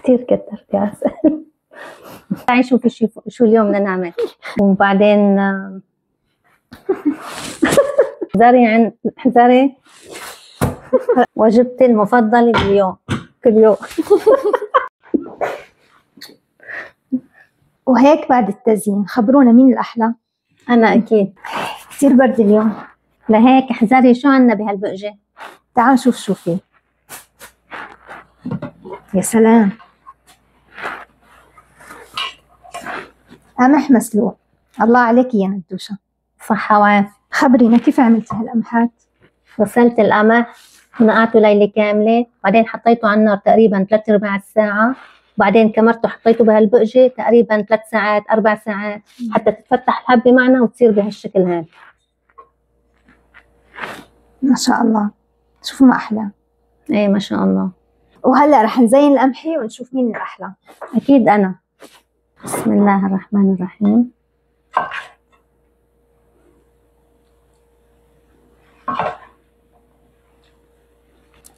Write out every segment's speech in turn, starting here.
كتير كترت يا عسل. تعي شوفي شو اليوم بدنا نعمل. وبعدين احذري وجبتي المفضلة باليوم كل يوم. وهيك بعد التزيين خبرونا مين الأحلى؟ أنا أكيد. كتير برد اليوم، لهيك احذري شو عنا بهالبقجة. تعال نشوف شو فيه. يا سلام، قمح مسلوق. الله عليك يا ندوشة، صحة وعافية. خبرينا كيف عملتي هالقمحات؟ غسلت القمح ونقعته ليلة كاملة، بعدين حطيته على النار تقريبا 3/4 ساعة، بعدين كمرته حطيته بهالبقجة تقريبا 3 ساعات 4 ساعات حتى تتفتح الحبة معنا وتصير بهالشكل هذا. ما شاء الله، شوفوا ما أحلى. ايه ما شاء الله. وهلا رح نزين القمحة ونشوف مين الأحلى. أكيد أنا. بسم الله الرحمن الرحيم.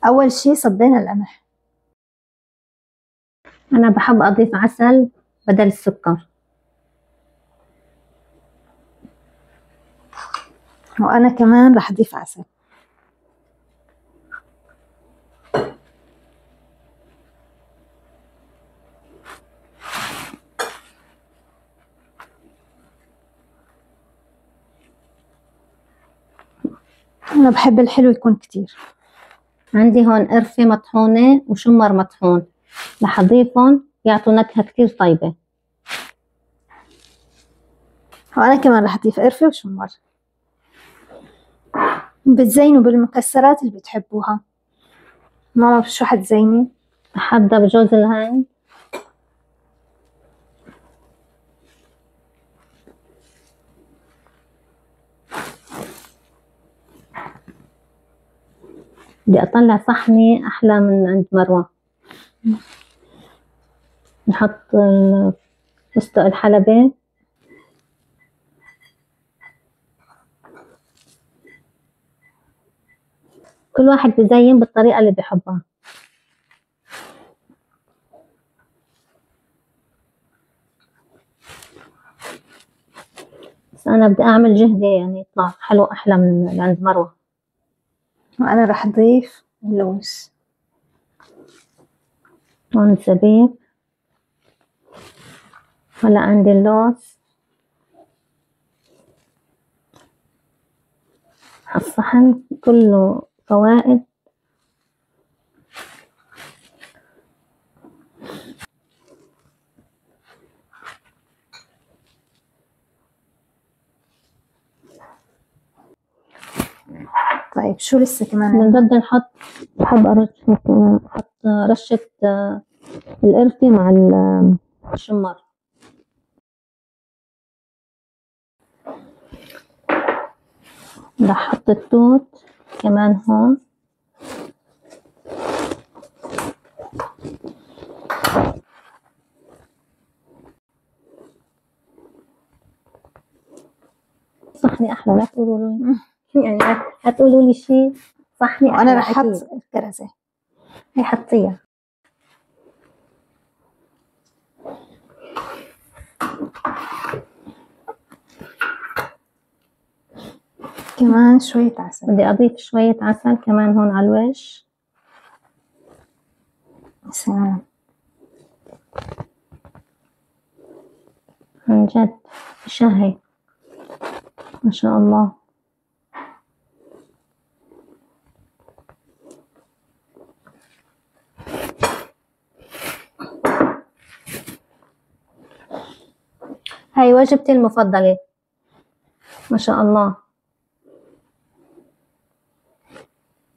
أول شي صبينا القمح. أنا بحب أضيف عسل بدل السكر. وأنا كمان رح أضيف عسل. أنا بحب الحلو يكون كتير. عندي هون قرفة مطحونة وشمر مطحون، رح أضيفهم يعطوا نكهة كتير طيبة. وأنا كمان رح أضيف قرفة وشمر. بتزينوا بالمكسرات اللي بتحبوها. ماما شو حتزيني؟ حابة بجوز الهند، بدي أطلع صحني أحلى من عند مروة. نحط فستق الحلبة، كل واحد بزين بالطريقة اللي بحبها. بس أنا بدي أعمل جهدي يعني يطلع حلو أحلى من عند مروة. وأنا رح أضيف اللوز. هون الزبيب، هلا عندي اللوز. الصحن كله فوائد. طيب شو لسه كمان؟ بنبدل نحط، بحب أحط رشة القرفة مع الشمر. رح أحط التوت كمان هون. صحني أحلى، لا تقولوا لي يعني لا تقولوا لي شيء. صحني أحلى. وأنا رح أحط الكرزة. هي حطيها. كمان شوية عسل. بدي أضيف شوية عسل كمان هون على الوش. سلام، عن جد شهي ما شاء الله. هاي وجبتي المفضلة ما شاء الله.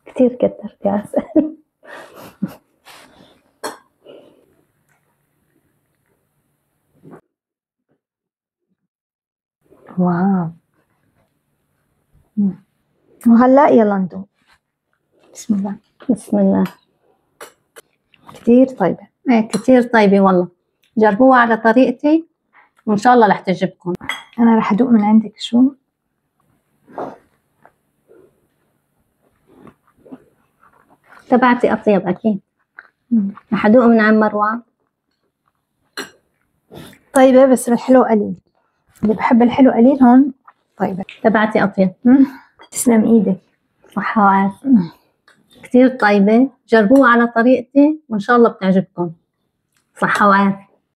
كتير كترت يا عسل. واو. وهلا يلا ندوق. بسم الله. بسم الله. كتير طيبة. ايه كتير طيبة والله. جربوها على طريقتي وإن شاء الله رح تعجبكم. أنا رح أدوق من عندك شو؟ تبعتي أطيب أكيد. رح أدوق من عند مروة. طيبة بس الحلو قليل، اللي بحب الحلو قليل هون طيبة. تبعتي أطيب. تسلم إيدك. صحة وعافية. كتير طيبة، جربوها على طريقتي وإن شاء الله بتعجبكم. صحة وعافية.